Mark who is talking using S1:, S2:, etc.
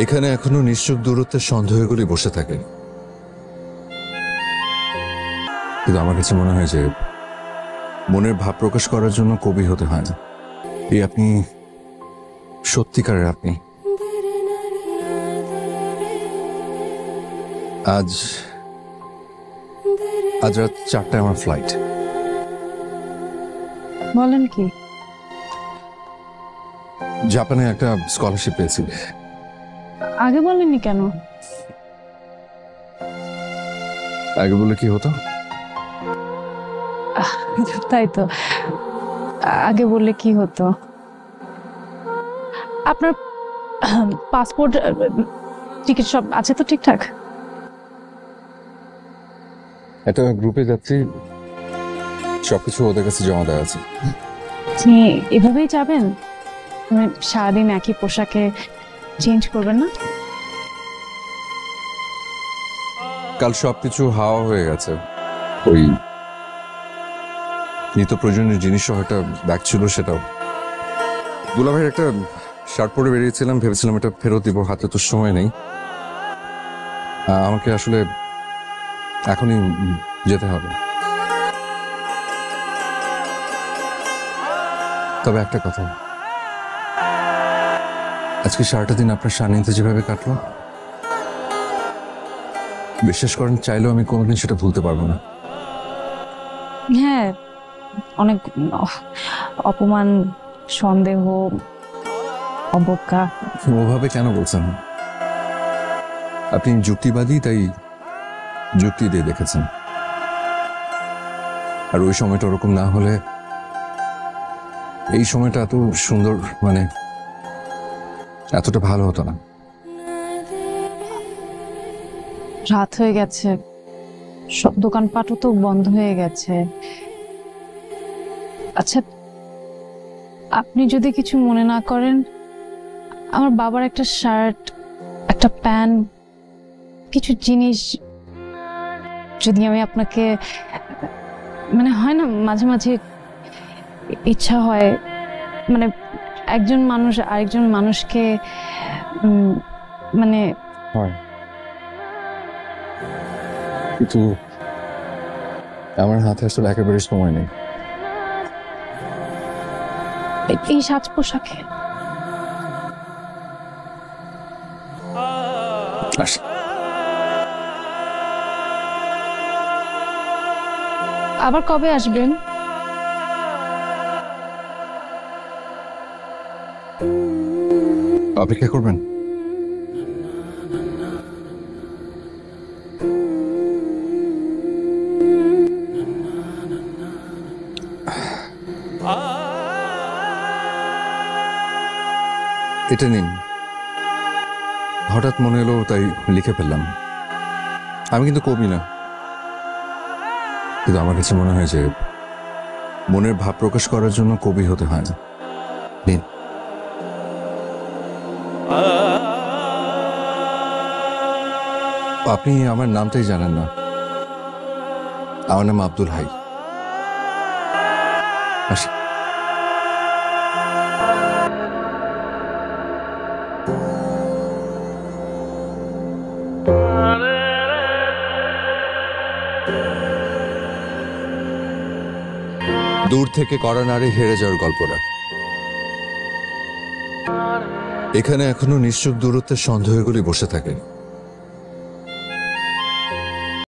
S1: এখানে এখনো নিশ্চুপ দূরত্বের সন্দেহগুলি বসে থাকে, কিন্তু আমার কাছে মনে হয় যে মনের ভাব প্রকাশ করার জন্য কবি হতে হয় না। এই আপনি সত্যিকারের আপনি। আজ আজ রাত 4টায় আমার ফ্লাইট।
S2: বলেন কি?
S1: জাপানে একটা স্কলারশিপ পেয়েছি।
S2: আগে বলেননি কেন?
S1: আগে বলে কি হতো?
S2: তাই তো, আগে বললে কি হতো? আপনার পাসপোর্ট টিকিট সব আছে তো ঠিকঠাক?
S1: একটা গ্রুপে যাচ্ছি, সবকিছু ওদের কাছে জমা দেওয়া আছে।
S2: আপনি এভাবেই যাবেন? মানে সারাদিন একই পোশাকে চেঞ্জ করবেন না?
S1: কাল সবকিছু হাওয়া হয়ে গেছে। ওই নিত্য প্রয়োজনীয় জিনিস সহ একটা ব্যাগ ছিল, সেটাও। দুলাভাইয়ের একটা শার্ট পরে বেরিয়েছিলাম, ভেবেছিলাম এটা ফেরত দিব, হাতে তো সময় নেই। আমাকে আসলে এখনই যেতে হবে। তবে একটা কথা, আজকে সারাটা দিন আপনার সান্নিধ্যে যেভাবে কাটলো, বিশ্বাস করেন চাইলেও আমি কোনোদিন সেটা ভুলতে পারবো না।
S2: হ্যাঁ, অনেক অপমান, সন্দেহ, অবজ্ঞা।
S1: ওভাবে কেন বলছেন? আপনি যুক্তিবাদী, তাই যুক্তি দিয়ে দেখেছেন। আর ওই সময়টা ওরকম না হলে এই সময়টা এত সুন্দর, মানে এতটা ভালো হতো না।
S2: রাত হয়ে গেছে, সব দোকানপাটও তো বন্ধ হয়ে গেছে। আচ্ছা, আপনি যদি কিছু মনে না করেন, আমার বাবার একটা শার্ট, একটা প্যান্ট, কিছু জিনিস যদি আমি আপনাকে, মানে হয় না মাঝে মাঝে ইচ্ছা হয়, মানে একজন মানুষ আরেকজন মানুষকে মানে
S1: হয়, কিন্তু আমার হাতে আসলে একেবারে সময় নেই।
S2: এই সাজ পোশাকে আবার কবে আসবেন?
S1: অপেক্ষা করবেন? এটা নিন, হঠাৎ মনে এলো তাই লিখে ফেললাম। আমি কিন্তু কবি না, কিন্তু আমার কাছে মনে হয় যে মনের ভাব প্রকাশ করার জন্য কবি হতে হয় না। নিন। আপনি আমার নামটাই জানেন না। আমার নাম আব্দুল হাই। আসি। দূর থেকে কড়া নাড়ে হেরে যাওয়ার গল্পটা। এখানে এখনো নিশ্চুপ দূরত্বের সন্দেহগুলি বসে থাকে।